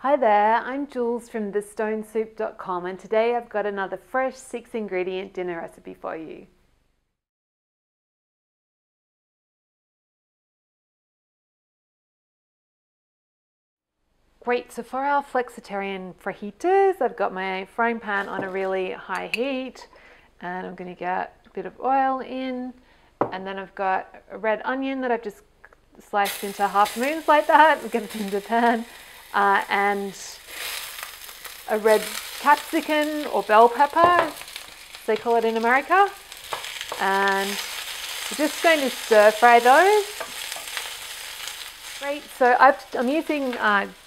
Hi there, I'm Jules from thestonesoup.com and today I've got another fresh 6-ingredient dinner recipe for you. Great, so for our Flexitarian Fajitas, I've got my frying pan on a really high heat and I'm going to get a bit of oil in, and then I've got a red onion that I've just sliced into half moons like that. We'll get it into the pan, and a red capsicum or bell pepper, as they call it in America, and we're just going to stir fry those. Great, so I'm using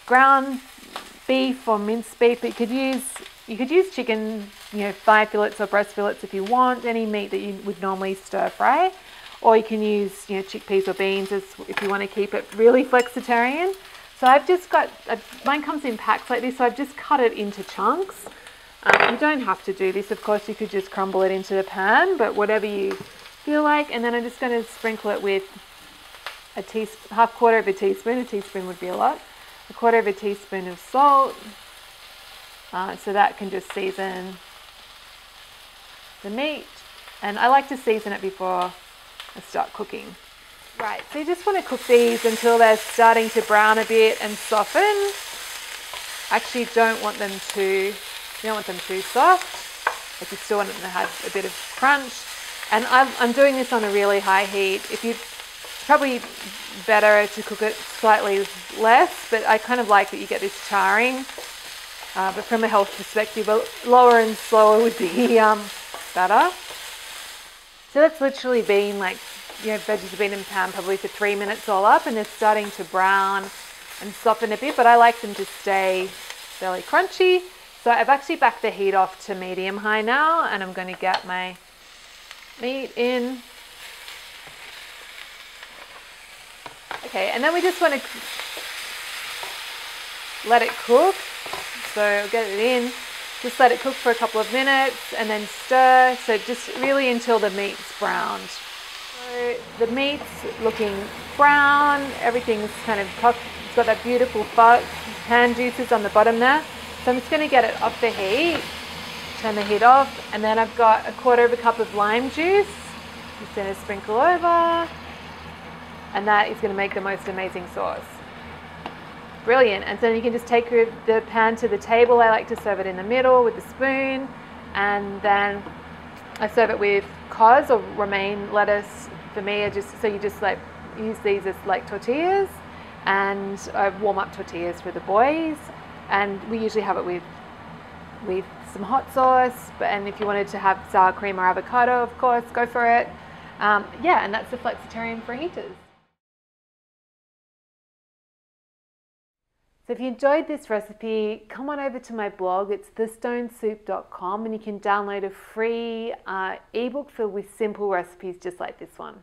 ground beef or minced beef, but you could use chicken, thigh fillets or breast fillets if you want, any meat that you would normally stir fry, or you can use chickpeas or beans if you want to keep it really flexitarian. So I've just got, mine comes in packs like this, so I've just cut it into chunks. You don't have to do this, of course you could just crumble it into the pan, but whatever you feel like. And then I'm just going to sprinkle it with quarter of a teaspoon would be a lot, a quarter of a teaspoon of salt, so that can just season the meat. And I like to season it before I start cooking. Right, so you just want to cook these until they're starting to brown a bit and soften. Actually, you don't want them too soft, but you still want them to have a bit of crunch. And I'm doing this on a really high heat. It's probably better to cook it slightly less, but I kind of like that you get this charring. But from a health perspective, lower and slower would be better. So that's literally been veggies have been in the pan probably for 3 minutes all up, and they're starting to brown and soften a bit, but I like them to stay fairly crunchy. So I've actually backed the heat off to medium high now, and I'm going to get my meat in. Okay, and then we just want to let it cook. So I'll get it in, just let it cook for a couple of minutes and then stir. So just really until the meat's browned. So the meat's looking brown, everything's kind of cooked. It's got that beautiful pan juices on the bottom there. So I'm just going to get it off the heat, turn the heat off, and then I've got a quarter of a cup of lime juice. Just going to sprinkle over, and that is going to make the most amazing sauce. Brilliant. And then you can just take the pan to the table. I like to serve it in the middle with a spoon, and then I serve it with cos or romaine lettuce. For me, you just use these as like tortillas, and I warm up tortillas for the boys, and we usually have it with some hot sauce. And if you wanted to have sour cream or avocado, of course, go for it. Yeah, and that's the Flexitarian Fajitas. So if you enjoyed this recipe, come on over to my blog. It's thestonesoup.com, and you can download a free ebook filled with simple recipes just like this one.